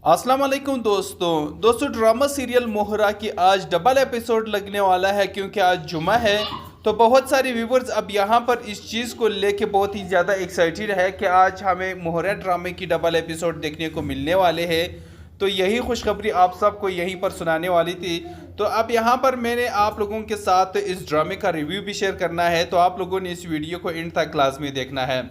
अस्सलाम वालेकुम दोस्तों ड्रामा सीरियल मोहरा की आज डबल एपिसोड लगने वाला है क्योंकि आज जुमा है। तो बहुत सारे व्यूवर्स अब यहाँ पर इस चीज़ को लेके बहुत ही ज़्यादा एक्साइटेड है कि आज हमें मोहरा ड्रामे की डबल एपिसोड देखने को मिलने वाले हैं। तो यही खुशखबरी आप सबको यहीं पर सुनाने वाली थी। तो अब यहाँ पर मैंने आप लोगों के साथ इस ड्रामे का रिव्यू भी शेयर करना है, तो आप लोगों ने इस वीडियो को एंड तक लाजमी देखना है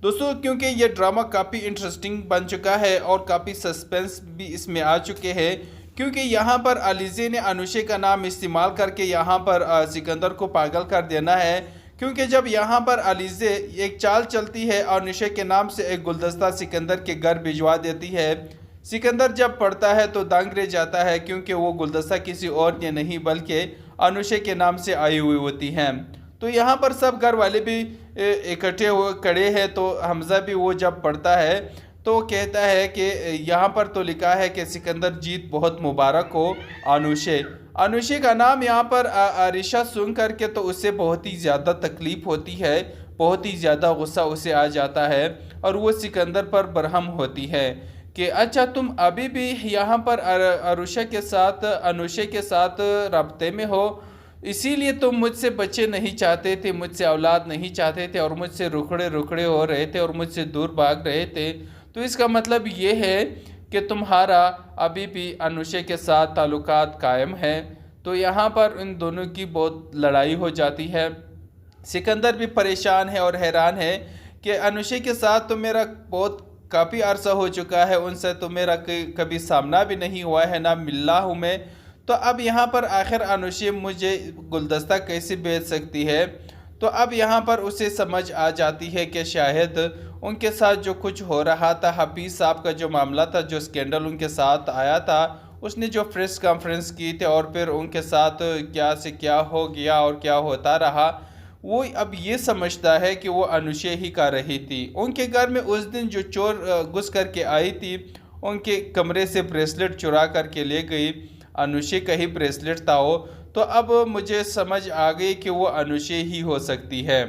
दोस्तों, क्योंकि ये ड्रामा काफ़ी इंटरेस्टिंग बन चुका है और काफ़ी सस्पेंस भी इसमें आ चुके हैं। क्योंकि यहाँ पर अलीज़े ने अनुषे का नाम इस्तेमाल करके यहाँ पर सिकंदर को पागल कर देना है। क्योंकि जब यहाँ पर अलीज़े एक चाल चलती है और अनुषे के नाम से एक गुलदस्ता सिकंदर के घर भिजवा देती है। सिकंदर जब पढ़ता है तो दंग रह जाता है, क्योंकि वो गुलदस्ता किसी और के नहीं बल्कि अनुषे के नाम से आई हुई होती हैं। तो यहाँ पर सब घर वाले भी इकट्ठे हुए खड़े हैं। तो हमज़ा भी वो जब पढ़ता है तो कहता है कि यहाँ पर तो लिखा है कि सिकंदर जीत बहुत मुबारक हो अनुषे का नाम यहाँ पर आरिशा सुन करके तो उसे बहुत ही ज़्यादा तकलीफ़ होती है, बहुत ही ज़्यादा गुस्सा उसे आ जाता है और वो सिकंदर पर बरहम होती है कि अच्छा तुम अभी भी यहाँ पर अनुषे के साथ रब्ते में हो, इसीलिए तुम मुझसे बच्चे नहीं चाहते थे, मुझसे औलाद नहीं चाहते थे और मुझसे रुखड़े रुखड़े हो रहे थे और मुझसे दूर भाग रहे थे। तो इसका मतलब ये है कि तुम्हारा अभी भी अनुषे के साथ ताल्लुकात कायम है। तो यहाँ पर इन दोनों की बहुत लड़ाई हो जाती है। सिकंदर भी परेशान है और हैरान है कि अनुषे के साथ तो मेरा बहुत काफ़ी अरसा हो चुका है, उनसे तो मेरा कभी सामना भी नहीं हुआ है, ना मिला हूँ मैं। तो अब यहाँ पर आखिर अनुषे मुझे गुलदस्ता कैसे बेच सकती है। तो अब यहाँ पर उसे समझ आ जाती है कि शायद उनके साथ जो कुछ हो रहा था, हफीज़ साहब का जो मामला था, जो स्कैंडल उनके साथ आया था, उसने जो प्रेस कॉन्फ्रेंस की थी और फिर उनके साथ क्या से क्या हो गया और क्या होता रहा, वो अब ये समझता है कि वो अनुषे ही कर रही थी। उनके घर में उस दिन जो चोर घुस करके आई थी, उनके कमरे से ब्रेसलेट चुरा करके ले गई, अनुषे का ही ब्रेसलेट था वो। तो अब मुझे समझ आ गई कि वो अनुषे ही हो सकती है।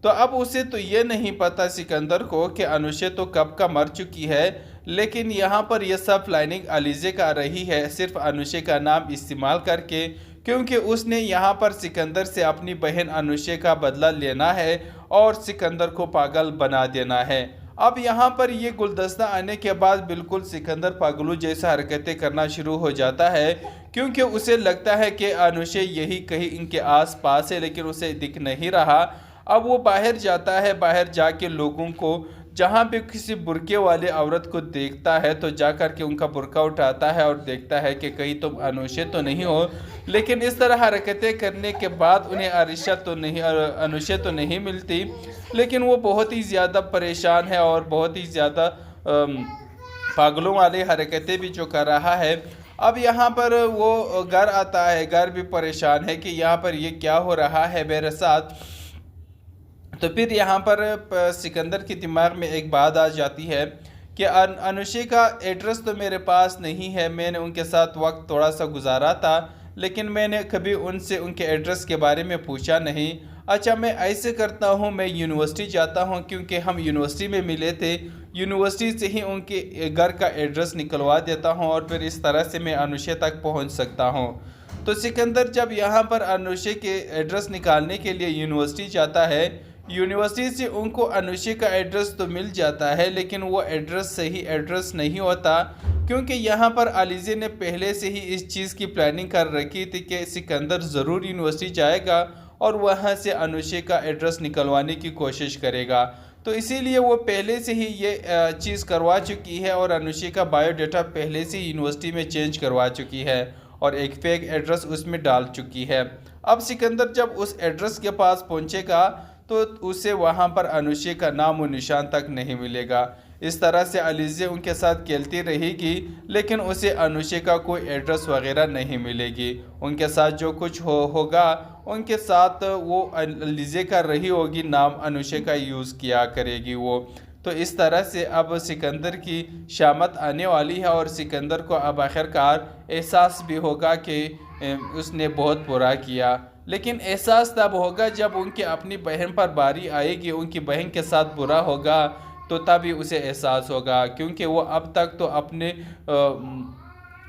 तो अब उसे तो ये नहीं पता सिकंदर को कि अनुषे तो कब का मर चुकी है, लेकिन यहाँ पर यह सब प्लानिंग अलीज़े का रही है, सिर्फ अनुषे का नाम इस्तेमाल करके, क्योंकि उसने यहाँ पर सिकंदर से अपनी बहन अनुषे का बदला लेना है और सिकंदर को पागल बना देना है। अब यहाँ पर ये गुलदस्ता आने के बाद बिल्कुल सिकंदर पागलू जैसा हरकतें करना शुरू हो जाता है, क्योंकि उसे लगता है कि अनुषे यही कहीं इनके आस पास है, लेकिन उसे दिख नहीं रहा। अब वो बाहर जाता है, बाहर जाके लोगों को जहाँ पे किसी बुरके वाले औरत को देखता है तो जा कर के उनका बुरका उठाता है और देखता है कि कहीं तुम अनुषे तो नहीं हो। लेकिन इस तरह हरकतें करने के बाद उन्हें अनुषे तो नहीं मिलती, लेकिन वो बहुत ही ज़्यादा परेशान है और बहुत ही ज़्यादा पागलों वाली हरकतें भी जो कर रहा है। अब यहाँ पर वो घर आता है, घर भी परेशान है कि यहाँ पर ये क्या हो रहा है मेरे साथ। तो फिर यहाँ पर सिकंदर के दिमाग में एक बात आ जाती है कि अनुषे का एड्रेस तो मेरे पास नहीं है, मैंने उनके साथ वक्त थोड़ा सा गुजारा था, लेकिन मैंने कभी उनसे उनके एड्रेस के बारे में पूछा नहीं। अच्छा मैं ऐसे करता हूँ, मैं यूनिवर्सिटी जाता हूँ, क्योंकि हम यूनिवर्सिटी में मिले थे, यूनिवर्सिटी से ही उनके घर का एड्रेस निकलवा देता हूँ और फिर इस तरह से मैं अनुषे तक पहुँच सकता हूँ। तो सिकंदर जब यहाँ पर अनुषे के एड्रेस निकालने के लिए यूनिवर्सिटी जाता है, यूनिवर्सिटी से उनको अनुषे का एड्रेस तो मिल जाता है, लेकिन वो एड्रेस सही एड्रेस नहीं होता, क्योंकि यहाँ पर अलीज़े ने पहले से ही इस चीज़ की प्लानिंग कर रखी थी कि सिकंदर ज़रूर यूनिवर्सिटी जाएगा और वहाँ से अनुषे का एड्रेस निकलवाने की कोशिश करेगा। तो इसीलिए वो पहले से ही ये चीज़ करवा चुकी है और अनुषे का बायोडाटा पहले से यूनिवर्सिटी में चेंज करवा चुकी है और एक फेक एड्रेस उसमें डाल चुकी है। अब सिकंदर जब उस एड्रेस के पास पहुँचेगा तो उसे वहाँ पर अनुषे का नाम और निशान तक नहीं मिलेगा। इस तरह से अलीज़े उनके साथ खेलती रहेगी, लेकिन उसे अनुषे का कोई एड्रेस वगैरह नहीं मिलेगी। उनके साथ जो कुछ होगा उनके साथ वो अलीज़े का रही होगी, नाम अनुषे का यूज़ किया करेगी वो। तो इस तरह से अब सिकंदर की शामत आने वाली है और सिकंदर को अब आखिरकार एहसास भी होगा कि उसने बहुत बुरा किया, लेकिन एहसास तब होगा जब उनकी अपनी बहन पर बारी आएगी, उनकी बहन के साथ बुरा होगा तो तभी उसे एहसास होगा, क्योंकि वो अब तक तो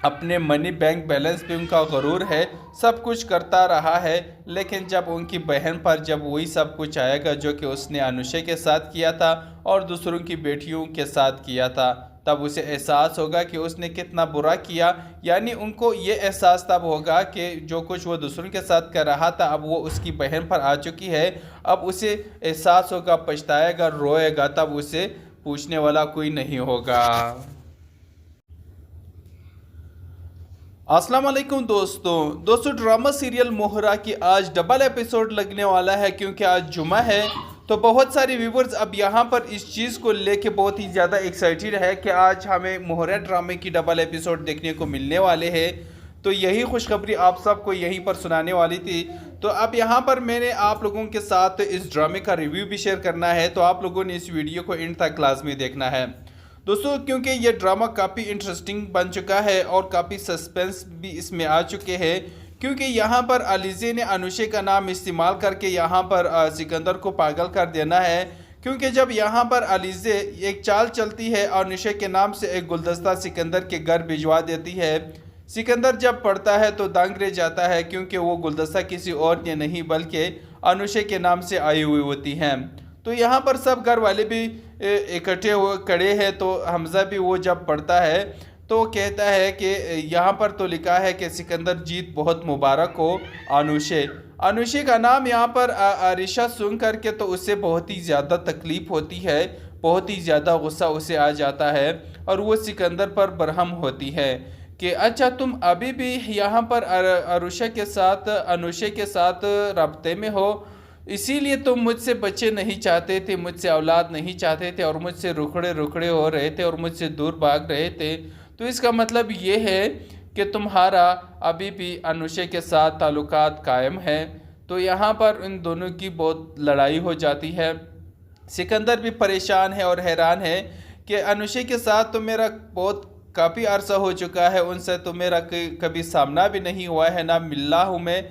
अपने मनी बैंक बैलेंस पे उनका गुरूर है, सब कुछ करता रहा है। लेकिन जब उनकी बहन पर जब वही सब कुछ आएगा जो कि उसने अनुषा के साथ किया था और दूसरों की बेटियों के साथ किया था, तब उसे एहसास होगा कि उसने कितना बुरा किया। यानी उनको ये एहसास तब होगा कि जो कुछ वो दूसरों के साथ कर रहा था अब वो उसकी बहन पर आ चुकी है। अब उसे एहसास होगा, पछताएगा, रोएगा, तब उसे पूछने वाला कोई नहीं होगा। अस्सलाम वालेकुम दोस्तों ड्रामा सीरियल मोहरा की आज डबल एपिसोड लगने वाला है, क्योंकि आज जुमा है। तो बहुत सारे व्यूवर्स अब यहाँ पर इस चीज़ को लेके बहुत ही ज़्यादा एक्साइटेड है कि आज हमें मोहरा ड्रामे की डबल एपिसोड देखने को मिलने वाले हैं। तो यही खुशखबरी आप सबको यहीं पर सुनाने वाली थी। तो अब यहाँ पर मैंने आप लोगों के साथ इस ड्रामे का रिव्यू भी शेयर करना है, तो आप लोगों ने इस वीडियो को एंड तक क्लास में देखना है दोस्तों, क्योंकि ये ड्रामा काफ़ी इंटरेस्टिंग बन चुका है और काफ़ी सस्पेंस भी इसमें आ चुके हैं। क्योंकि यहाँ पर अलीज़े ने अनुषा का नाम इस्तेमाल करके यहाँ पर सिकंदर को पागल कर देना है। क्योंकि जब यहाँ पर अलीज़े एक चाल चलती है और अनुषा के नाम से एक गुलदस्ता सिकंदर के घर भिजवा देती है। सिकंदर जब पढ़ता है तो दंग रह जाता है, क्योंकि वो गुलदस्ता किसी और के नहीं बल्कि अनुषा के नाम से आई हुई होती हैं। तो यहाँ पर सब घर वाले भी इकट्ठे हुए खड़े हैं। तो हमज़ा भी वो जब पढ़ता है तो कहता है कि यहाँ पर तो लिखा है कि सिकंदर जीत बहुत मुबारक हो अनुषा का नाम यहाँ पर आरिशा सुन करके तो उससे बहुत ही ज़्यादा तकलीफ़ होती है, बहुत ही ज़्यादा गुस्सा उसे आ जाता है और वो सिकंदर पर बरहम होती है कि अच्छा तुम अभी भी यहाँ पर अनुषा के साथ रब्ते में हो, इसीलिए तुम मुझसे बच्चे नहीं चाहते थे, मुझसे औलाद नहीं चाहते थे और मुझसे रुखड़े रुखड़े हो रहे थे और मुझसे दूर भाग रहे थे। तो इसका मतलब ये है कि तुम्हारा अभी भी अनुषा के साथ ताल्लुकात कायम है। तो यहाँ पर इन दोनों की बहुत लड़ाई हो जाती है। सिकंदर भी परेशान है और हैरान है कि अनुषा के साथ तो मेरा बहुत काफ़ी अरसा हो चुका है, उनसे तो मेरा कभी सामना भी नहीं हुआ है, ना मिला हूँ मैं।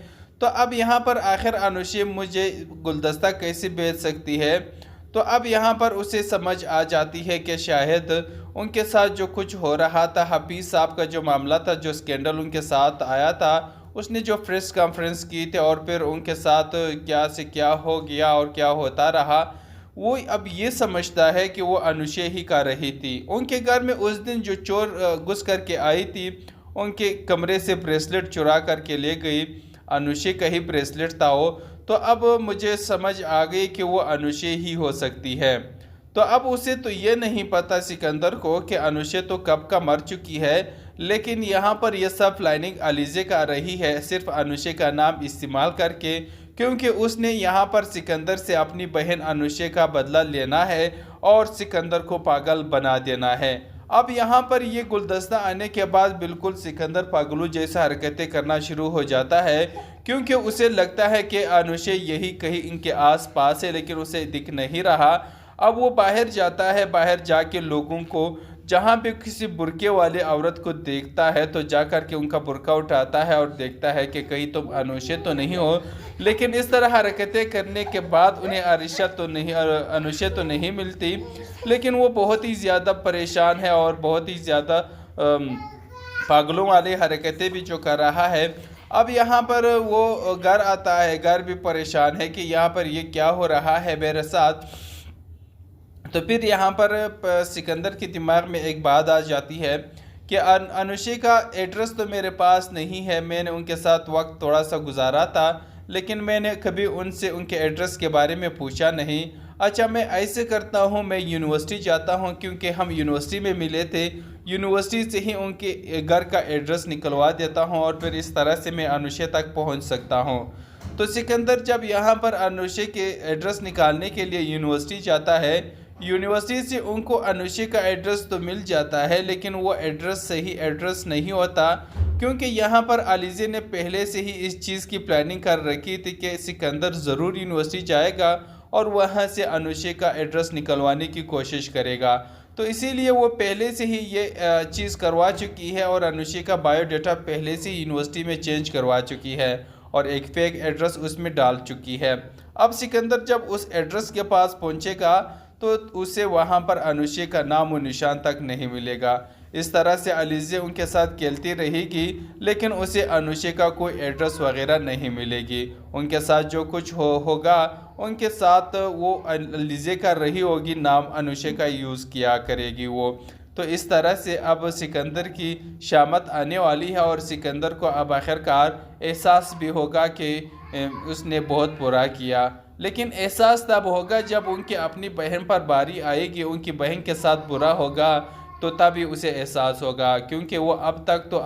तो अब यहाँ पर आखिर अनुषा मुझे गुलदस्ता कैसे बेच सकती है। तो अब यहाँ पर उसे समझ आ जाती है कि शायद उनके साथ जो कुछ हो रहा था, हफीज़ साहब का जो मामला था, जो स्कैंडल उनके साथ आया था, उसने जो प्रेस कॉन्फ्रेंस की थी और फिर उनके साथ क्या से क्या हो गया और क्या होता रहा, वो अब ये समझता है कि वो अनुषा ही कर रही थी। उनके घर में उस दिन जो चोर घुस करके आई थी, उनके कमरे से ब्रेसलेट चुरा करके ले गई, अनुषा का ही ब्रेसलेट था वो। तो अब मुझे समझ आ गई कि वो अनुषा ही हो सकती है। तो अब उसे तो ये नहीं पता सिकंदर को कि अनुषा तो कब का मर चुकी है, लेकिन यहाँ पर यह सब प्लानिंग अलीज़े का रही है, सिर्फ अनुषा का नाम इस्तेमाल करके, क्योंकि उसने यहाँ पर सिकंदर से अपनी बहन अनुषा का बदला लेना है और सिकंदर को पागल बना देना है। अब यहाँ पर ये गुलदस्ता आने के बाद बिल्कुल सिकंदर पागलू जैसा हरकतें करना शुरू हो जाता है, क्योंकि उसे लगता है कि अनुषा यही कहीं इनके आस पास है, लेकिन उसे दिख नहीं रहा। अब वो बाहर जाता है, बाहर जाके लोगों को जहाँ पे किसी बुरके वाले औरत को देखता है तो जा कर के उनका बुरका उठाता है और देखता है कि कहीं तुम अनुषा तो नहीं हो। लेकिन इस तरह हरकतें करने के बाद उन्हें अनुषा तो नहीं मिलती, लेकिन वो बहुत ही ज़्यादा परेशान है और बहुत ही ज़्यादा पागलों वाली हरकतें भी जो कर रहा है। अब यहाँ पर वो घर आता है, घर भी परेशान है कि यहाँ पर ये क्या हो रहा है मेरे साथ। तो फिर यहाँ पर सिकंदर के दिमाग में एक बात आ जाती है कि अनुषा का एड्रेस तो मेरे पास नहीं है, मैंने उनके साथ वक्त थोड़ा सा गुजारा था, लेकिन मैंने कभी उनसे उनके एड्रेस के बारे में पूछा नहीं। अच्छा मैं ऐसे करता हूँ, मैं यूनिवर्सिटी जाता हूँ, क्योंकि हम यूनिवर्सिटी में मिले थे, यूनिवर्सिटी से ही उनके घर का एड्रेस निकलवा देता हूँ और फिर इस तरह से मैं अनुषा तक पहुँच सकता हूँ। तो सिकंदर जब यहाँ पर अनुषा के एड्रेस निकालने के लिए यूनिवर्सिटी जाता है, यूनिवर्सिटी से उनको अनुषा का एड्रेस तो मिल जाता है, लेकिन वो एड्रेस सही एड्रेस नहीं होता, क्योंकि यहाँ पर अलीज़े ने पहले से ही इस चीज़ की प्लानिंग कर रखी थी कि सिकंदर ज़रूर यूनिवर्सिटी जाएगा और वहाँ से अनुषा का एड्रेस निकलवाने की कोशिश करेगा। तो इसीलिए वो पहले से ही ये चीज़ करवा चुकी है और अनुषा का बायोडाटा पहले से यूनिवर्सिटी में चेंज करवा चुकी है और एक फेक एड्रेस उसमें डाल चुकी है। अब सिकंदर जब उस एड्रेस के पास पहुँचेगा तो उसे वहाँ पर अनुषे का नाम और निशान तक नहीं मिलेगा। इस तरह से अलीज़े उनके साथ खेलती रहेगी, लेकिन उसे अनुषे का कोई एड्रेस वगैरह नहीं मिलेगी। उनके साथ जो कुछ होगा उनके साथ वो अलीज़े कर रही होगी, नाम अनुषे का यूज़ किया करेगी वो। तो इस तरह से अब सिकंदर की शामत आने वाली है और सिकंदर को अब आखिरकार एहसास भी होगा कि उसने बहुत बुरा किया। लेकिन एहसास तब होगा जब उनकी अपनी बहन पर बारी आएगी, उनकी बहन के साथ बुरा होगा तो तभी उसे एहसास होगा, क्योंकि वो अब तक तो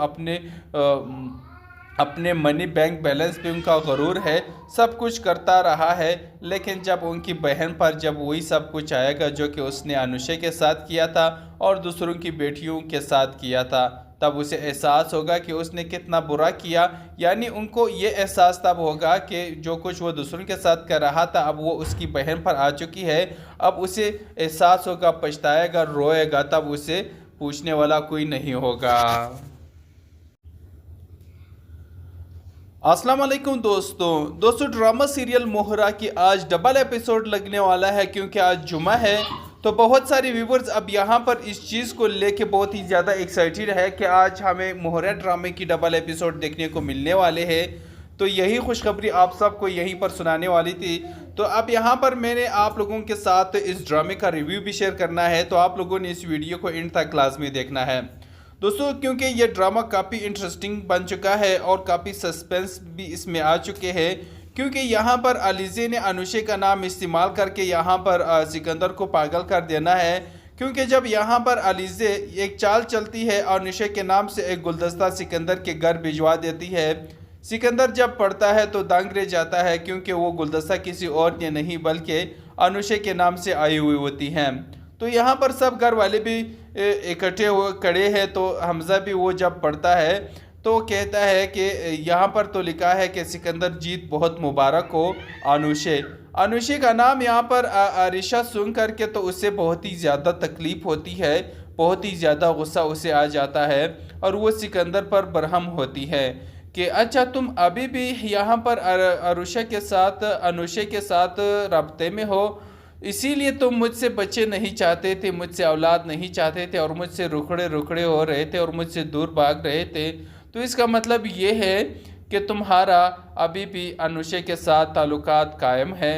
अपने मनी बैंक बैलेंस पे उनका गुरूर है, सब कुछ करता रहा है। लेकिन जब उनकी बहन पर जब वही सब कुछ आएगा जो कि उसने अनुषे के साथ किया था और दूसरों की बेटियों के साथ किया था, तब उसे एहसास होगा कि उसने कितना बुरा किया। यानी उनको ये एहसास तब होगा कि जो कुछ वो दूसरों के साथ कर रहा था अब वो उसकी बहन पर आ चुकी है। अब उसे एहसास होगा, पछताएगा, रोएगा, तब उसे पूछने वाला कोई नहीं होगा। अस्सलाम वालेकुम दोस्तों, ड्रामा सीरियल मोहरा की आज डबल एपिसोड लगने वाला है, क्योंकि आज जुमा है। तो बहुत सारे व्यूवर्स अब यहाँ पर इस चीज़ को लेके बहुत ही ज़्यादा एक्साइटेड है कि आज हमें मोहरा ड्रामे की डबल एपिसोड देखने को मिलने वाले हैं। तो यही खुशखबरी आप सबको यहीं पर सुनाने वाली थी। तो अब यहाँ पर मैंने आप लोगों के साथ इस ड्रामे का रिव्यू भी शेयर करना है, तो आप लोगों ने इस वीडियो को एंड तक लाजमी देखना है दोस्तों, क्योंकि ये ड्रामा काफ़ी इंटरेस्टिंग बन चुका है और काफ़ी सस्पेंस भी इसमें आ चुके हैं। क्योंकि यहाँ पर अलीज़े ने अनुषे का नाम इस्तेमाल करके यहाँ पर सिकंदर को पागल कर देना है। क्योंकि जब यहाँ पर अलीज़े एक चाल चलती है, अनुषे के नाम से एक गुलदस्ता सिकंदर के घर भिजवा देती है। सिकंदर जब पढ़ता है तो दंग रह जाता है, क्योंकि वो गुलदस्ता किसी और ने नहीं बल्कि अनुषे के नाम से आई हुई होती हैं। तो यहाँ पर सब घर वाले भी इकट्ठे हुए खड़े हैं। तो हमज़ा भी वो जब पढ़ता है तो कहता है कि यहाँ पर तो लिखा है कि सिकंदर जीत बहुत मुबारक हो अनुषे का नाम यहाँ पर आरिशा सुन करके तो उससे बहुत ही ज़्यादा तकलीफ़ होती है, बहुत ही ज़्यादा गुस्सा उसे आ जाता है और वो सिकंदर पर बरहम होती है कि अच्छा तुम अभी भी यहाँ पर अनुषे के साथ रब्ते में हो, इसीलिए तुम मुझसे बच्चे नहीं चाहते थे, मुझसे औलाद नहीं चाहते थे और मुझसे रुखड़े हो रहे थे और मुझसे दूर भाग रहे थे। तो इसका मतलब ये है कि तुम्हारा अभी भी अनुषे के साथ ताल्लुकात कायम है।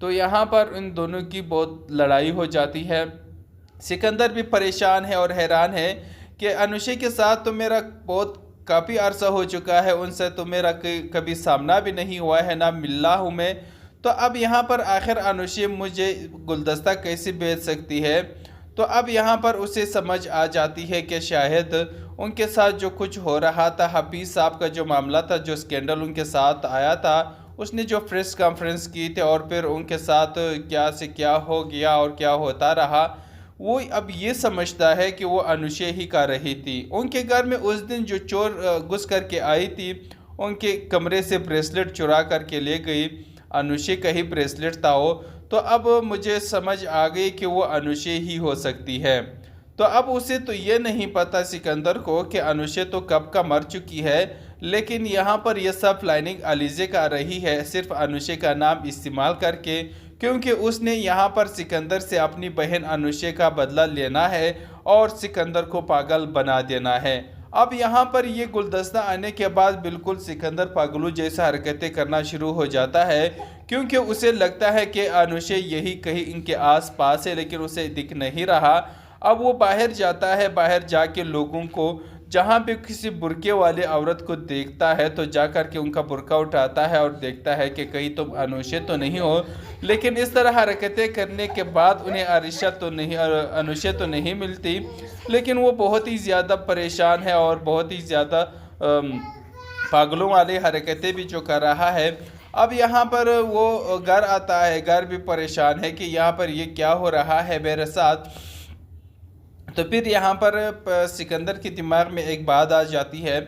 तो यहाँ पर इन दोनों की बहुत लड़ाई हो जाती है। सिकंदर भी परेशान है और हैरान है कि अनुषे के साथ तो मेरा बहुत काफ़ी अरसा हो चुका है, उनसे तो मेरा कभी सामना भी नहीं हुआ है, ना मिला हूँ मैं। तो अब यहाँ पर आखिर अनुषे मुझे गुलदस्ता कैसे बेच सकती है। तो अब यहाँ पर उसे समझ आ जाती है कि शायद उनके साथ जो कुछ हो रहा था, हफीज़ साहब का जो मामला था, जो स्कैंडल उनके साथ आया था, उसने जो प्रेस कॉन्फ्रेंस की थी और फिर उनके साथ क्या से क्या हो गया और क्या होता रहा, वो अब ये समझता है कि वो अनुषे ही कर रही थी। उनके घर में उस दिन जो चोर घुस करके आई थी, उनके कमरे से ब्रेसलेट चुरा करके ले गई, अनुषे का ही ब्रेसलेट था वो। तो अब मुझे समझ आ गई कि वो अनुषे ही हो सकती है। तो अब उसे तो ये नहीं पता सिकंदर को कि अनुषे तो कब का मर चुकी है, लेकिन यहाँ पर यह सब प्लानिंग अलीज़े का रही है, सिर्फ अनुषे का नाम इस्तेमाल करके, क्योंकि उसने यहाँ पर सिकंदर से अपनी बहन अनुषे का बदला लेना है और सिकंदर को पागल बना देना है। अब यहाँ पर ये गुलदस्ता आने के बाद बिल्कुल सिकंदर पागलू जैसा हरकतें करना शुरू हो जाता है, क्योंकि उसे लगता है कि अनुषे यही कहीं इनके आसपास है, लेकिन उसे दिख नहीं रहा। अब वो बाहर जाता है, बाहर जाके लोगों को जहाँ पे किसी बुरके वाले औरत को देखता है तो जा कर के उनका बुरका उठाता है और देखता है कि कहीं तुम अनुषे तो नहीं हो। लेकिन इस तरह हरकतें करने के बाद उन्हें अनुषे तो नहीं मिलती, लेकिन वो बहुत ही ज़्यादा परेशान है और बहुत ही ज़्यादा पागलों वाली हरकतें भी जो कर रहा है। अब यहाँ पर वो घर आता है, घर भी परेशान है कि यहाँ पर ये क्या हो रहा है मेरे साथ। तो फिर यहाँ पर सिकंदर के दिमाग में एक बात आ जाती है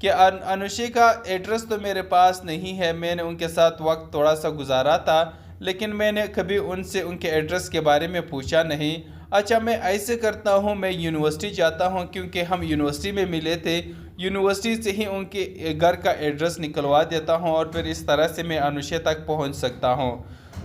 कि अनुषे का एड्रेस तो मेरे पास नहीं है, मैंने उनके साथ वक्त थोड़ा सा गुजारा था, लेकिन मैंने कभी उनसे उनके एड्रेस के बारे में पूछा नहीं। अच्छा मैं ऐसे करता हूँ, मैं यूनिवर्सिटी जाता हूँ, क्योंकि हम यूनिवर्सिटी में मिले थे, यूनिवर्सिटी से ही उनके घर का एड्रेस निकलवा देता हूँ और फिर इस तरह से मैं अनुषे तक पहुँच सकता हूँ।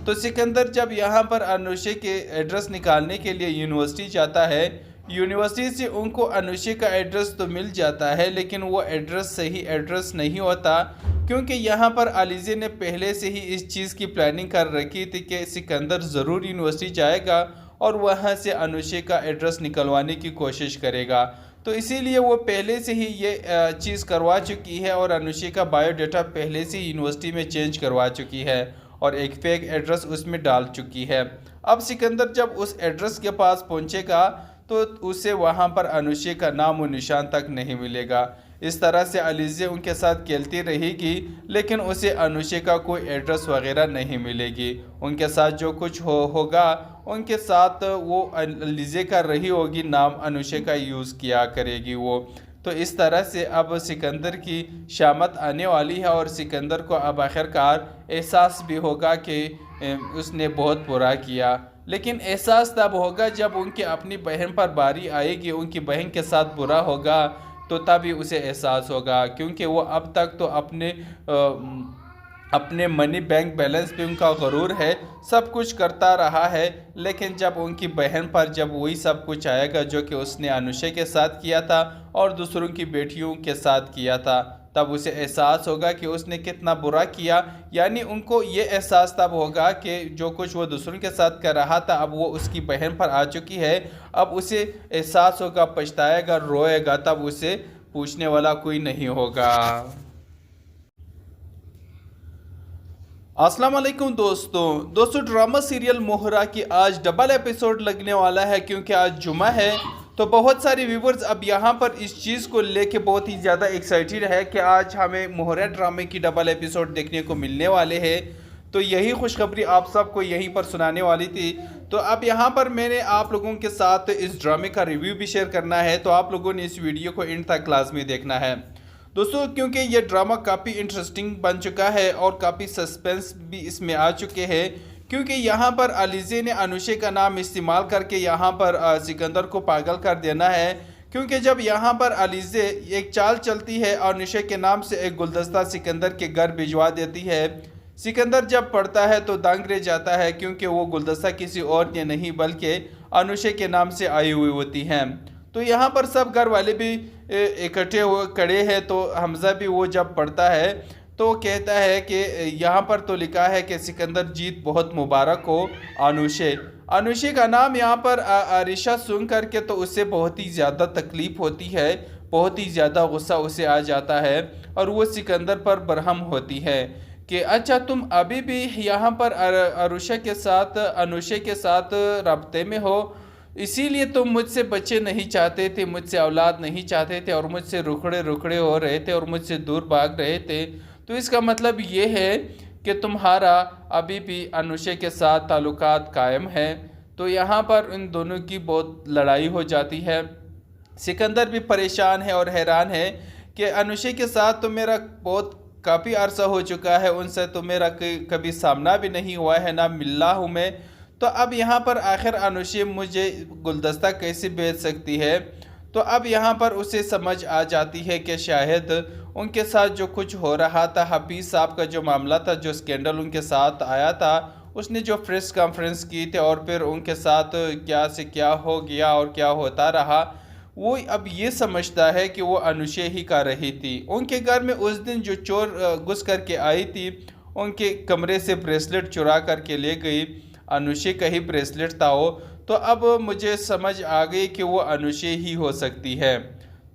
तो सिकंदर जब यहाँ पर अनुषे के एड्रेस निकालने के लिए यूनिवर्सिटी जाता है, यूनिवर्सिटी से उनको अनुषे का एड्रेस तो मिल जाता है, लेकिन वो एड्रेस सही एड्रेस नहीं होता, क्योंकि यहाँ पर अलीज़े ने पहले से ही इस चीज़ की प्लानिंग कर रखी थी कि सिकंदर ज़रूर यूनिवर्सिटी जाएगा और वहाँ से अनुषे का एड्रेस निकलवाने की कोशिश करेगा। तो इसीलिए वो पहले से ही ये चीज़ करवा चुकी है और अनुषे का बायोडाटा पहले से ही यूनिवर्सिटी में चेंज करवा चुकी है और एक फेक एड्रेस उसमें डाल चुकी है। अब सिकंदर जब उस एड्रेस के पास पहुंचेगा तो उसे वहां पर अनुषे का नाम और निशान तक नहीं मिलेगा। इस तरह से अलीज़े उनके साथ खेलती रहेगी, लेकिन उसे अनुषे का कोई एड्रेस वगैरह नहीं मिलेगी। उनके साथ जो कुछ होगा उनके साथ वो अलीज़े कर रही होगी, नाम अनुषे का यूज़ किया करेगी वो। तो इस तरह से अब सिकंदर की शामत आने वाली है और सिकंदर को अब आखिरकार एहसास भी होगा कि उसने बहुत बुरा किया। लेकिन एहसास तब होगा जब उनकी अपनी बहन पर बारी आएगी, उनकी बहन के साथ बुरा होगा तो तभी उसे एहसास होगा, क्योंकि वो अब तक तो अपने मनी बैंक बैलेंस पे उनका गुरूर है, सब कुछ करता रहा है। लेकिन जब उनकी बहन पर जब वही सब कुछ आएगा जो कि उसने अनुषे के साथ किया था और दूसरों की बेटियों के साथ किया था, तब उसे एहसास होगा कि उसने कितना बुरा किया। यानी उनको ये एहसास तब होगा कि जो कुछ वो दूसरों के साथ कर रहा था अब वो उसकी बहन पर आ चुकी है। अब उसे एहसास होगा, पछताएगा, रोएगा, तब उसे पूछने वाला कोई नहीं होगा। अस्सलाम वालेकुम दोस्तों, ड्रामा सीरियल मोहरा की आज डबल एपिसोड लगने वाला है, क्योंकि आज जुमा है। तो बहुत सारे व्यूवर्स अब यहाँ पर इस चीज़ को लेके बहुत ही ज़्यादा एक्साइटेड है कि आज हमें मोहरा ड्रामे की डबल एपिसोड देखने को मिलने वाले हैं। तो यही खुशखबरी आप सबको यहीं पर सुनाने वाली थी। तो अब यहाँ पर मैंने आप लोगों के साथ इस ड्रामे का रिव्यू भी शेयर करना है, तो आप लोगों ने इस वीडियो को एंड तक लाजमी देखना है दोस्तों, क्योंकि ये ड्रामा काफ़ी इंटरेस्टिंग बन चुका है और काफ़ी सस्पेंस भी इसमें आ चुके हैं। क्योंकि यहाँ पर अलीज़े ने अनुषे का नाम इस्तेमाल करके यहाँ पर सिकंदर को पागल कर देना है। क्योंकि जब यहाँ पर अलीज़े एक चाल चलती है और अनुषे के नाम से एक गुलदस्ता सिकंदर के घर भिजवा देती है। सिकंदर जब पढ़ता है तो दंग रह जाता है, क्योंकि वो गुलदस्ता किसी और के नहीं बल्कि अनुषे के नाम से आई हुई होती हैं। तो यहाँ पर सब घर वाले भी इकट्ठे हुए खड़े हैं। तो हमज़ा भी वो जब पढ़ता है तो कहता है कि यहाँ पर तो लिखा है कि सिकंदर जीत बहुत मुबारक हो अनुषे का नाम यहाँ पर आरिशा सुन करके तो उससे बहुत ही ज़्यादा तकलीफ़ होती है, बहुत ही ज़्यादा गुस्सा उसे आ जाता है और वो सिकंदर पर बरहम होती है कि अच्छा तुम अभी भी यहाँ पर अनुषे के साथ रब्ते में हो, इसीलिए तुम मुझसे बच्चे नहीं चाहते थे, मुझसे औलाद नहीं चाहते थे और मुझसे रुखड़े हो रहे थे और मुझसे दूर भाग रहे थे। तो इसका मतलब ये है कि तुम्हारा अभी भी अनुषे के साथ ताल्लुकात कायम है। तो यहाँ पर इन दोनों की बहुत लड़ाई हो जाती है। सिकंदर भी परेशान है और हैरान है कि अनुषे के साथ तो मेरा बहुत काफ़ी अरसा हो चुका है, उनसे तो मेरा कभी सामना भी नहीं हुआ है, ना मिला हूँ मैं। तो अब यहाँ पर आखिर अनुषे मुझे गुलदस्ता कैसे भेज सकती है। तो अब यहाँ पर उसे समझ आ जाती है कि शायद उनके साथ जो कुछ हो रहा था, हफीज़ साहब का जो मामला था, जो स्कैंडल उनके साथ आया था, उसने जो प्रेस कॉन्फ्रेंस की थी और फिर उनके साथ क्या से क्या हो गया और क्या होता रहा, वो अब ये समझता है कि वो अनुषे ही कर रही थी। उनके घर में उस दिन जो चोर घुस करके आई थी, उनके कमरे से ब्रेसलेट चुरा करके ले गई, अनुषे का ही ब्रेसलेट था वो। तो अब मुझे समझ आ गई कि वो अनुषे ही हो सकती है।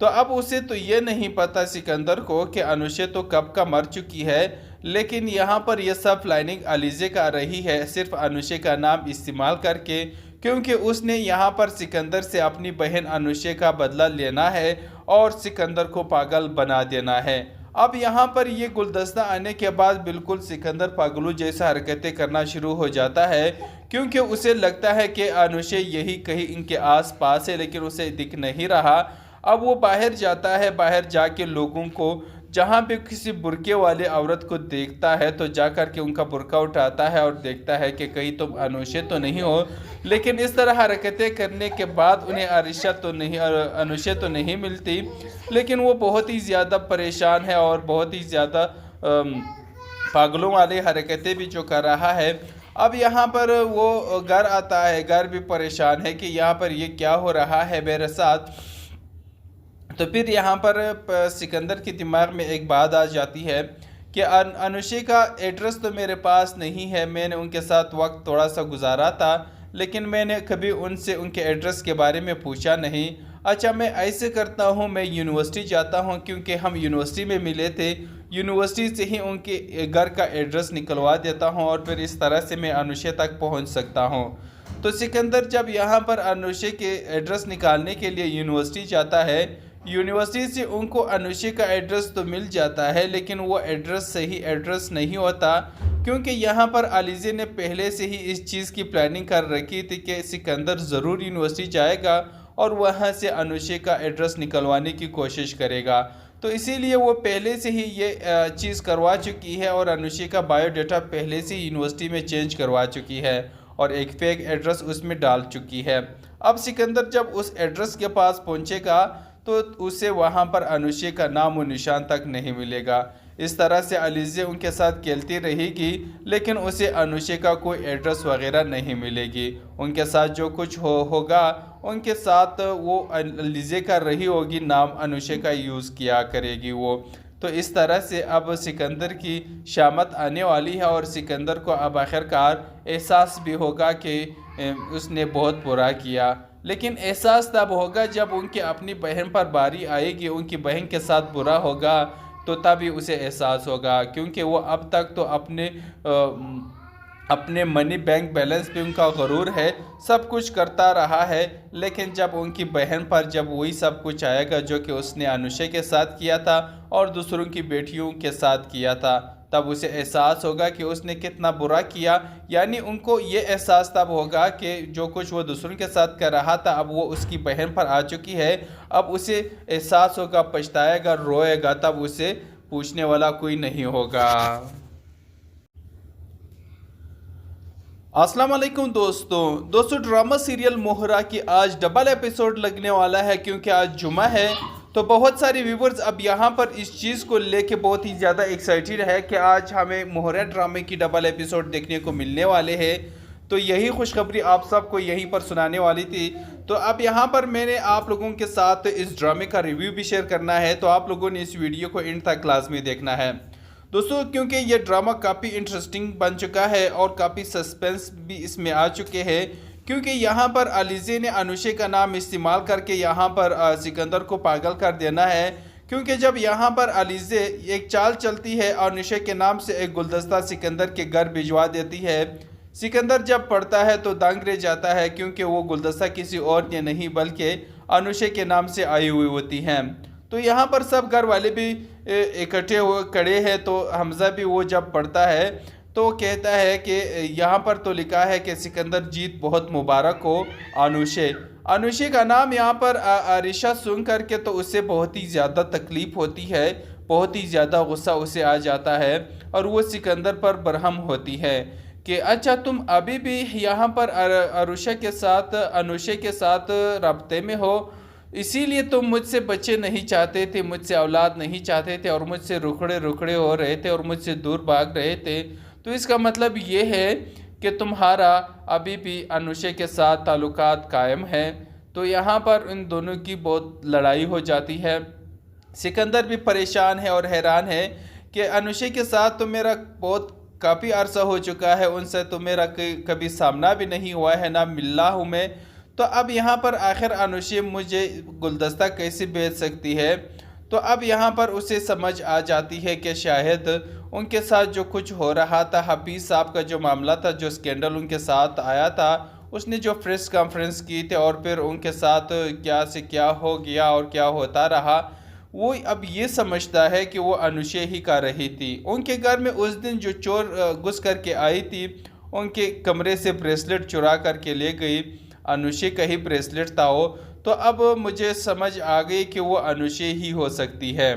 तो अब उसे तो ये नहीं पता सिकंदर को कि अनुषे तो कब का मर चुकी है, लेकिन यहाँ पर यह सब प्लानिंग अलीज़े का रही है, सिर्फ अनुषे का नाम इस्तेमाल करके, क्योंकि उसने यहाँ पर सिकंदर से अपनी बहन अनुषे का बदला लेना है और सिकंदर को पागल बना देना है। अब यहाँ पर ये गुलदस्ता आने के बाद बिल्कुल सिकंदर पागलू जैसा हरकतें करना शुरू हो जाता है, क्योंकि उसे लगता है कि अनुषे यही कहीं इनके आस पास है, लेकिन उसे दिख नहीं रहा। अब वो बाहर जाता है, बाहर जाके लोगों को जहाँ पे किसी बुरके वाले औरत को देखता है तो जा कर के उनका बुरका उठाता है और देखता है कि कहीं तुम अनुषे तो नहीं हो। लेकिन इस तरह हरकतें करने के बाद उन्हें अनुषे तो नहीं मिलती, लेकिन वो बहुत ही ज़्यादा परेशान है और बहुत ही ज़्यादा पागलों वाली हरकतें भी जो कर रहा है। अब यहाँ पर वो घर आता है, घर भी परेशान है कि यहाँ पर ये क्या हो रहा है मेरे साथ। तो फिर यहाँ पर सिकंदर के दिमाग में एक बात आ जाती है कि अनुषे का एड्रेस तो मेरे पास नहीं है, मैंने उनके साथ वक्त थोड़ा सा गुजारा था लेकिन मैंने कभी उनसे उनके एड्रेस के बारे में पूछा नहीं। अच्छा, मैं ऐसे करता हूँ, मैं यूनिवर्सिटी जाता हूँ क्योंकि हम यूनिवर्सिटी में मिले थे, यूनिवर्सिटी से ही उनके घर का एड्रेस निकलवा देता हूँ और फिर इस तरह से मैं अनुषे तक पहुँच सकता हूँ। तो सिकंदर जब यहाँ पर अनुषे के एड्रेस निकालने के लिए यूनिवर्सिटी जाता है, यूनिवर्सिटी से उनको अनुषे का एड्रेस तो मिल जाता है लेकिन वो एड्रेस सही एड्रेस नहीं होता, क्योंकि यहाँ पर अलीज़े ने पहले से ही इस चीज़ की प्लानिंग कर रखी थी कि सिकंदर ज़रूर यूनिवर्सिटी जाएगा और वहाँ से अनुषे का एड्रेस निकलवाने की कोशिश करेगा। तो इसीलिए वो पहले से ही ये चीज़ करवा चुकी है और अनुषे का बायोडाटा पहले से ही यूनिवर्सिटी में चेंज करवा चुकी है और एक फेक एड्रेस उसमें डाल चुकी है। अब सिकंदर जब उस एड्रेस के पास पहुँचेगा तो उसे वहाँ पर अनुषे का नाम और निशान तक नहीं मिलेगा। इस तरह से अलीज़े उनके साथ खेलती रहेगी लेकिन उसे अनुषे का कोई एड्रेस वगैरह नहीं मिलेगी। उनके साथ जो कुछ होगा उनके साथ वो अलीज़े कर रही होगी, नाम अनुषे का यूज़ किया करेगी वो। तो इस तरह से अब सिकंदर की शामत आने वाली है और सिकंदर को अब आखिरकार एहसास भी होगा कि उसने बहुत बुरा किया, लेकिन एहसास तब होगा जब उनकी अपनी बहन पर बारी आएगी, उनकी बहन के साथ बुरा होगा तो तभी उसे एहसास होगा, क्योंकि वो अब तक तो अपने मनी बैंक बैलेंस पे उनका गुरूर है, सब कुछ करता रहा है, लेकिन जब उनकी बहन पर जब वही सब कुछ आएगा जो कि उसने अनुषे के साथ किया था और दूसरों की बेटियों के साथ किया था, तब उसे एहसास होगा कि उसने कितना बुरा किया। यानी उनको ये एहसास तब होगा कि जो कुछ वो दूसरों के साथ कर रहा था अब वो उसकी बहन पर आ चुकी है। अब उसे एहसास होगा, पछताएगा, रोएगा, तब उसे पूछने वाला कोई नहीं होगा। अस्सलाम वालेकुम दोस्तों, ड्रामा सीरियल मोहरा की आज डबल एपिसोड लगने वाला है क्योंकि आज जुमा है। तो बहुत सारे व्यूवर्स अब यहाँ पर इस चीज़ को लेके बहुत ही ज़्यादा एक्साइटेड है कि आज हमें मोहरा ड्रामे की डबल एपिसोड देखने को मिलने वाले हैं। तो यही खुशखबरी आप सबको यहीं पर सुनाने वाली थी। तो अब यहाँ पर मैंने आप लोगों के साथ इस ड्रामे का रिव्यू भी शेयर करना है, तो आप लोगों ने इस वीडियो को एंड तक लाजमी देखना है दोस्तों, क्योंकि ये ड्रामा काफ़ी इंटरेस्टिंग बन चुका है और काफ़ी सस्पेंस भी इसमें आ चुके हैं। क्योंकि यहाँ पर अलीज़े ने अनुषे का नाम इस्तेमाल करके यहाँ पर सिकंदर को पागल कर देना है, क्योंकि जब यहाँ पर अलीज़े एक चाल चलती है और अनुषे के नाम से एक गुलदस्ता सिकंदर के घर भिजवा देती है। सिकंदर जब पढ़ता है तो दंग रह जाता है, क्योंकि वो गुलदस्ता किसी और ने नहीं बल्कि अनुषे के नाम से आई हुई होती हैं। तो यहाँ पर सब घर वाले भी इकट्ठे हुए खड़े हैं। तो हमज़ा भी वो जब पढ़ता है तो कहता है कि यहाँ पर तो लिखा है कि सिकंदर जीत बहुत मुबारक हो अनुषे का नाम यहाँ पर आरिशा सुन करके तो उसे बहुत ही ज़्यादा तकलीफ़ होती है, बहुत ही ज़्यादा गुस्सा उसे आ जाता है और वो सिकंदर पर बरहम होती है कि अच्छा तुम अभी भी यहाँ पर अनुषे के साथ रब्ते में हो, इसीलिए तुम मुझसे बच्चे नहीं चाहते थे, मुझसे औलाद नहीं चाहते थे और मुझसे रुखड़े रुखड़े हो रहे थे और मुझसे दूर भाग रहे थे। तो इसका मतलब ये है कि तुम्हारा अभी भी अनुषे के साथ ताल्लुकात कायम है। तो यहाँ पर इन दोनों की बहुत लड़ाई हो जाती है। सिकंदर भी परेशान है और हैरान है कि अनुषे के साथ तो मेरा बहुत काफ़ी अरसा हो चुका है, उनसे तो मेरा कभी सामना भी नहीं हुआ है, ना मिला हूँ मैं। तो अब यहाँ पर आखिर अनुषे मुझे गुलदस्ता कैसे बेच सकती है। तो अब यहाँ पर उसे समझ आ जाती है कि शायद उनके साथ जो कुछ हो रहा था, हफीज़ साहब का जो मामला था, जो स्कैंडल उनके साथ आया था, उसने जो प्रेस कॉन्फ्रेंस की थी और फिर उनके साथ क्या से क्या हो गया और क्या होता रहा, वो अब ये समझता है कि वो अनुषे ही कर रही थी। उनके घर में उस दिन जो चोर घुस करके आई थी, उनके कमरे से ब्रेसलेट चुरा करके ले गई, अनुषे का ही ब्रेसलेट था वो। तो अब मुझे समझ आ गई कि वो अनुषे ही हो सकती है।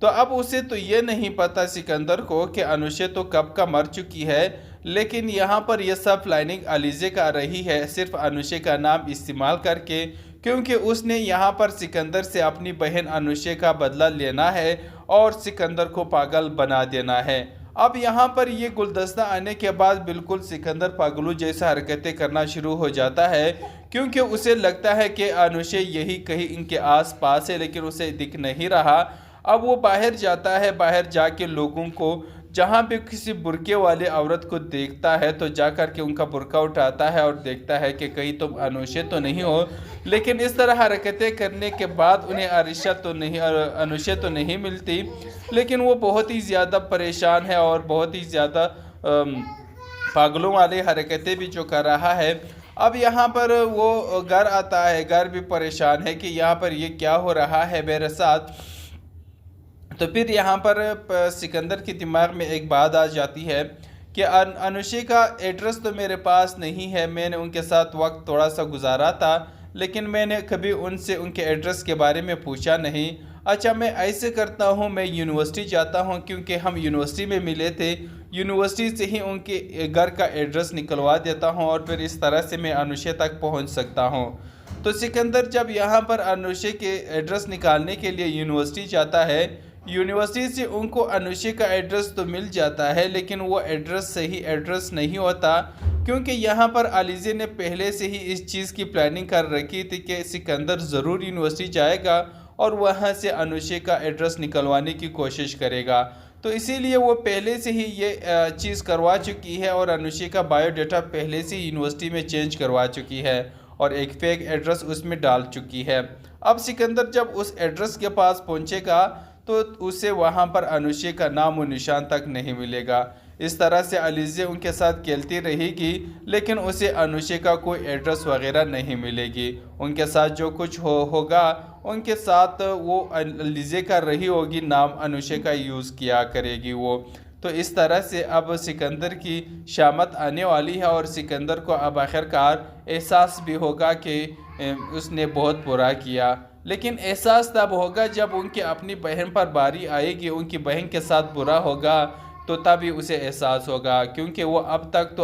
तो अब उसे तो ये नहीं पता सिकंदर को कि अनुषे तो कब का मर चुकी है, लेकिन यहाँ पर यह सब प्लानिंग अलीज़े का रही है, सिर्फ अनुषे का नाम इस्तेमाल करके, क्योंकि उसने यहाँ पर सिकंदर से अपनी बहन अनुषे का बदला लेना है और सिकंदर को पागल बना देना है। अब यहाँ पर ये गुलदस्ता आने के बाद बिल्कुल सिकंदर पागलू जैसा हरकतें करना शुरू हो जाता है, क्योंकि उसे लगता है कि अनुशे यही कहीं इनके आस पास है, लेकिन उसे दिख नहीं रहा। अब वो बाहर जाता है, बाहर जाके लोगों को जहाँ पे किसी बुरके वाले औरत को देखता है तो जा कर के उनका बुरका उठाता है और देखता है कि कहीं तुम अनुशे तो नहीं हो। लेकिन इस तरह हरकतें करने के बाद उन्हें अनुशे तो नहीं मिलती, लेकिन वो बहुत ही ज़्यादा परेशान है और बहुत ही ज़्यादा पागलों वाली हरकतें भी जो कर रहा है। अब यहाँ पर वो घर आता है, घर भी परेशान है कि यहाँ पर ये क्या हो रहा है मेरे साथ। तो फिर यहाँ पर सिकंदर के दिमाग में एक बात आ जाती है कि अनुशे का एड्रेस तो मेरे पास नहीं है, मैंने उनके साथ वक्त थोड़ा सा गुजारा था, लेकिन मैंने कभी उनसे उनके एड्रेस के बारे में पूछा नहीं। अच्छा, मैं ऐसे करता हूँ, मैं यूनिवर्सिटी जाता हूँ, क्योंकि हम यूनिवर्सिटी में मिले थे, यूनिवर्सिटी से ही उनके घर का एड्रेस निकलवा देता हूँ और फिर इस तरह से मैं अनुशे तक पहुँच सकता हूँ। तो सिकंदर जब यहाँ पर अनुशे के एड्रेस निकालने के लिए यूनिवर्सिटी जाता है, यूनिवर्सिटी से उनको अनुशे का एड्रेस तो मिल जाता है, लेकिन वो एड्रेस सही एड्रेस नहीं होता, क्योंकि यहाँ पर अलीज़े ने पहले से ही इस चीज़ की प्लानिंग कर रखी थी कि सिकंदर ज़रूर यूनिवर्सिटी जाएगा और वहाँ से अनुशे का एड्रेस निकलवाने की कोशिश करेगा। तो इसीलिए वो पहले से ही ये चीज़ करवा चुकी है और अनुशे का बायोडाटा पहले से यूनिवर्सिटी में चेंज करवा चुकी है और एक फेक एड्रेस उसमें डाल चुकी है। अब सिकंदर जब उस एड्रेस के पास पहुँचेगा तो उसे वहाँ पर अनुशे का नाम और निशान तक नहीं मिलेगा। इस तरह से अलीज़े उनके साथ खेलती रहेगी, लेकिन उसे अनुशे का कोई एड्रेस वगैरह नहीं मिलेगी। उनके साथ जो कुछ होगा उनके साथ वो अलीज़े कर रही होगी, नाम अनुशे का यूज़ किया करेगी वो। तो इस तरह से अब सिकंदर की शामत आने वाली है और सिकंदर को अब आखिरकार एहसास भी होगा कि उसने बहुत बुरा किया। लेकिन एहसास तब होगा जब उनकी अपनी बहन पर बारी आएगी, उनकी बहन के साथ बुरा होगा तो तभी उसे एहसास होगा, क्योंकि वो अब तक तो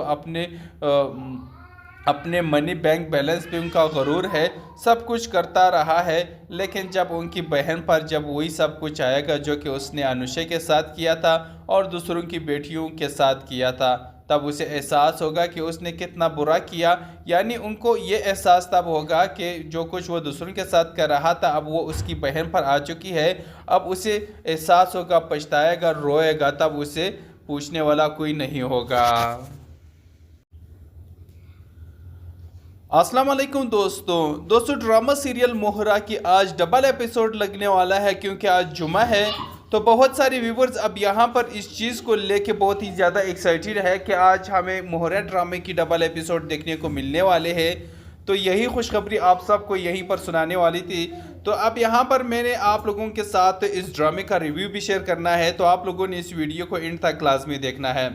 अपने मनी बैंक बैलेंस पे उनका गुरूर है, सब कुछ करता रहा है। लेकिन जब उनकी बहन पर जब वही सब कुछ आएगा जो कि उसने अनुशे के साथ किया था और दूसरों की बेटियों के साथ किया था, तब उसे एहसास होगा कि उसने कितना बुरा किया। यानी उनको ये एहसास तब होगा कि जो कुछ वो दूसरों के साथ कर रहा था अब वो उसकी बहन पर आ चुकी है। अब उसे एहसास होगा, पछताएगा, रोएगा, तब उसे पूछने वाला कोई नहीं होगा। अस्सलाम वालेकुम दोस्तों, ड्रामा सीरियल मोहरा की आज डबल एपिसोड लगने वाला है, क्योंकि आज जुमा है। तो बहुत सारे व्यूवर्स अब यहाँ पर इस चीज़ को लेके बहुत ही ज़्यादा एक्साइटेड है कि आज हमें मोहरा ड्रामे की डबल एपिसोड देखने को मिलने वाले हैं। तो यही खुशखबरी आप सबको यहीं पर सुनाने वाली थी। तो अब यहाँ पर मैंने आप लोगों के साथ इस ड्रामे का रिव्यू भी शेयर करना है, तो आप लोगों ने इस वीडियो को एंड तक लाजमी देखना है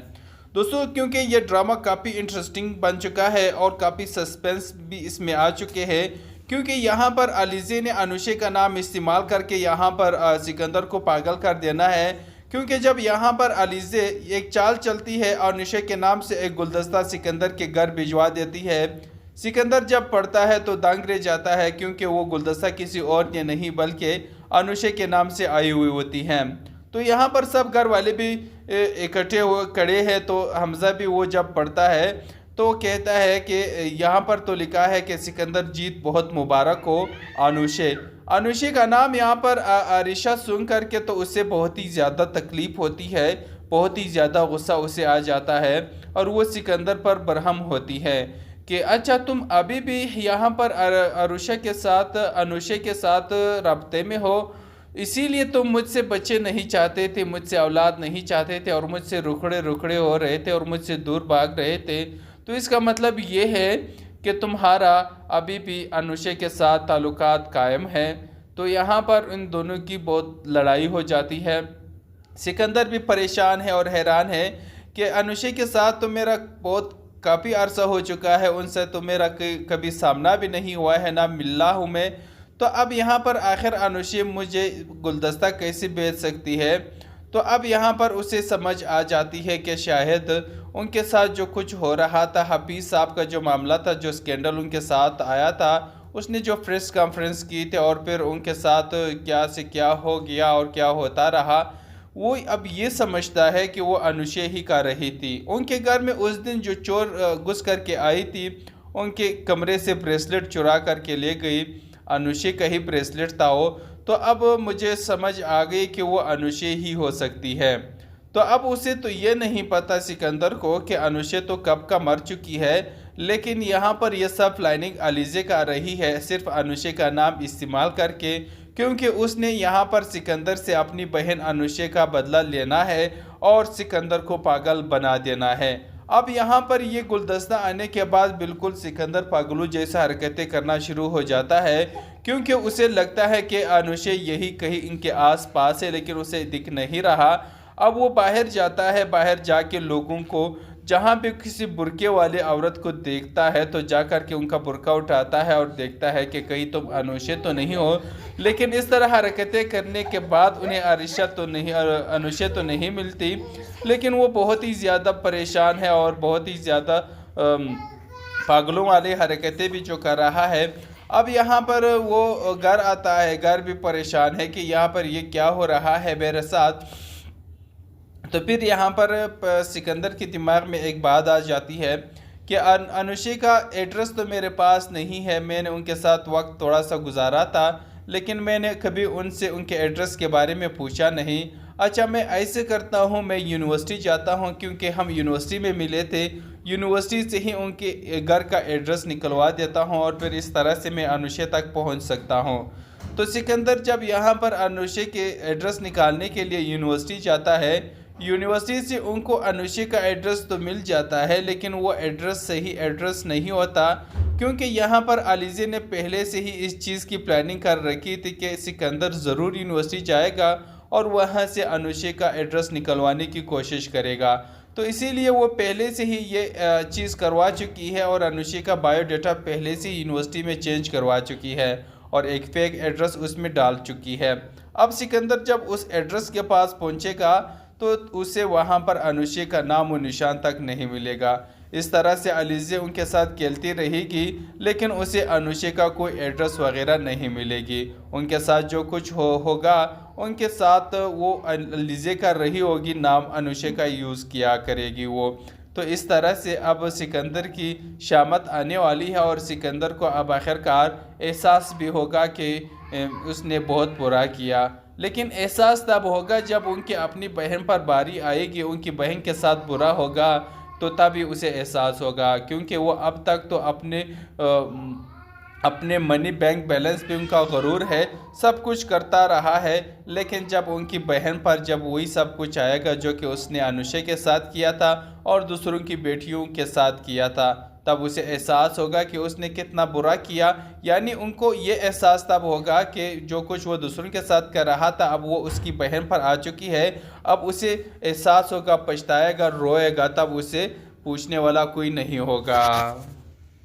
दोस्तों, क्योंकि ये ड्रामा काफ़ी इंटरेस्टिंग बन चुका है और काफ़ी सस्पेंस भी इसमें आ चुके हैं। क्योंकि यहाँ पर अलीज़े ने अनुशे का नाम इस्तेमाल करके यहाँ पर सिकंदर को पागल कर देना है, क्योंकि जब यहाँ पर अलीज़े एक चाल चलती है और अनुशे के नाम से एक गुलदस्ता सिकंदर के घर भिजवा देती है। सिकंदर जब पढ़ता है तो दंग रह जाता है, क्योंकि वो गुलदस्ता किसी और के नहीं बल्कि अनुशे के नाम से आई हुई होती हैं। तो यहाँ पर सब घर वाले भी इकट्ठे हुए खड़े हैं। तो हमज़ा भी वो जब पढ़ता है तो कहता है कि यहाँ पर तो लिखा है कि सिकंदर जीत बहुत मुबारक हो अनुशे का नाम यहाँ पर आरिशा सुन करके तो उससे बहुत ही ज़्यादा तकलीफ़ होती है, बहुत ही ज़्यादा गुस्सा उसे आ जाता है और वो सिकंदर पर बरहम होती है कि अच्छा तुम अभी भी यहाँ पर अनुशे के साथ रब्ते में हो, इसीलिए तुम मुझसे बच्चे नहीं चाहते थे, मुझसे औलाद नहीं चाहते थे और मुझसे रुखड़े हो रहे थे और मुझसे दूर भाग रहे थे। तो इसका मतलब ये है कि तुम्हारा अभी भी अनुशे के साथ ताल्लुकात कायम है। तो यहाँ पर इन दोनों की बहुत लड़ाई हो जाती है। सिकंदर भी परेशान है और हैरान है कि अनुशे के साथ तो मेरा बहुत काफ़ी अरसा हो चुका है, उनसे तो मेरा कभी सामना भी नहीं हुआ है, ना मिला हूँ मैं। तो अब यहाँ पर आखिर अनुशे मुझे गुलदस्ता कैसे बेच सकती है। तो अब यहाँ पर उसे समझ आ जाती है कि शायद उनके साथ जो कुछ हो रहा था, हफीज़ साहब का जो मामला था, जो स्कैंडल उनके साथ आया था, उसने जो प्रेस कॉन्फ्रेंस की थी और फिर उनके साथ क्या से क्या हो गया और क्या होता रहा, वो अब ये समझता है कि वो अनुषे ही कर रही थी। उनके घर में उस दिन जो चोर घुस करके आई थी, उनके कमरे से ब्रेसलेट चुरा करके ले गई, अनुषे का ही ब्रेसलेट था वो। तो अब मुझे समझ आ गई कि वो अनुषे ही हो सकती है। तो अब उसे तो ये नहीं पता सिकंदर को कि अनुषे तो कब का मर चुकी है, लेकिन यहाँ पर यह सब प्लानिंग अलीज़े का रही है, सिर्फ अनुषे का नाम इस्तेमाल करके, क्योंकि उसने यहाँ पर सिकंदर से अपनी बहन अनुषे का बदला लेना है और सिकंदर को पागल बना देना है। अब यहाँ पर ये गुलदस्ता आने के बाद बिल्कुल सिकंदर पागलू जैसा हरकतें करना शुरू हो जाता है, क्योंकि उसे लगता है कि अनुषे यही कहीं इनके आस पास है, लेकिन उसे दिख नहीं रहा। अब वो बाहर जाता है, बाहर जाके लोगों को जहाँ पे किसी बुरके वाले औरत को देखता है तो जा कर के उनका बुरका उठाता है और देखता है कि कहीं तुम अनुषे तो नहीं हो। लेकिन इस तरह हरकतें करने के बाद उन्हें अनुषे तो नहीं मिलती, लेकिन वो बहुत ही ज़्यादा परेशान है और बहुत ही ज़्यादा पागलों वाली हरकतें भी जो कर रहा है। अब यहाँ पर वो घर आता है, घर भी परेशान है कि यहाँ पर ये क्या हो रहा है मेरे साथ। तो फिर यहाँ पर सिकंदर के दिमाग में एक बात आ जाती है कि अनुषे का एड्रेस तो मेरे पास नहीं है, मैंने उनके साथ वक्त थोड़ा सा गुजारा था, लेकिन मैंने कभी उनसे उनके एड्रेस के बारे में पूछा नहीं। अच्छा, मैं ऐसे करता हूँ, मैं यूनिवर्सिटी जाता हूँ, क्योंकि हम यूनिवर्सिटी में मिले थे, यूनिवर्सिटी से ही उनके घर का एड्रेस निकलवा देता हूँ और फिर इस तरह से मैं अनुषे तक पहुँच सकता हूँ। तो सिकंदर जब यहाँ पर अनुषे के एड्रेस निकालने के लिए यूनिवर्सिटी जाता है, यूनिवर्सिटी से उनको अनुषे का एड्रेस तो मिल जाता है, लेकिन वो एड्रेस सही एड्रेस नहीं होता, क्योंकि यहाँ पर अलीज़े ने पहले से ही इस चीज़ की प्लानिंग कर रखी थी कि सिकंदर ज़रूर यूनिवर्सिटी जाएगा और वहाँ से अनुषे का एड्रेस निकलवाने की कोशिश करेगा। तो इसीलिए वो पहले से ही ये चीज़ करवा चुकी है और अनुषे का बायोडाटा पहले से यूनिवर्सिटी में चेंज करवा चुकी है और एक फेक एड्रेस उसमें डाल चुकी है। अब सिकंदर जब उस एड्रेस के पास पहुँचेगा तो उसे वहाँ पर अनुषे का नाम और निशान तक नहीं मिलेगा। इस तरह से अलीज़े उनके साथ खेलती रहेगी, लेकिन उसे अनुषे का कोई एड्रेस वगैरह नहीं मिलेगी। उनके साथ जो कुछ होगा उनके साथ वो अलीज़े का रही होगी, नाम अनुषे का यूज़ किया करेगी वो। तो इस तरह से अब सिकंदर की शामत आने वाली है और सिकंदर को अब आखिरकार एहसास भी होगा कि उसने बहुत बुरा किया। लेकिन एहसास तब होगा जब उनकी अपनी बहन पर बारी आएगी, उनकी बहन के साथ बुरा होगा तो तभी उसे एहसास होगा, क्योंकि वो अब तक तो अपने मनी बैंक बैलेंस पे उनका गुरूर है, सब कुछ करता रहा है। लेकिन जब उनकी बहन पर जब वही सब कुछ आएगा जो कि उसने अनुषे के साथ किया था और दूसरों की बेटियों के साथ किया था, तब उसे एहसास होगा कि उसने कितना बुरा किया। यानी उनको ये एहसास तब होगा कि जो कुछ वो दूसरों के साथ कर रहा था अब वो उसकी बहन पर आ चुकी है। अब उसे एहसास होगा, पछताएगा, रोएगा, तब उसे पूछने वाला कोई नहीं होगा।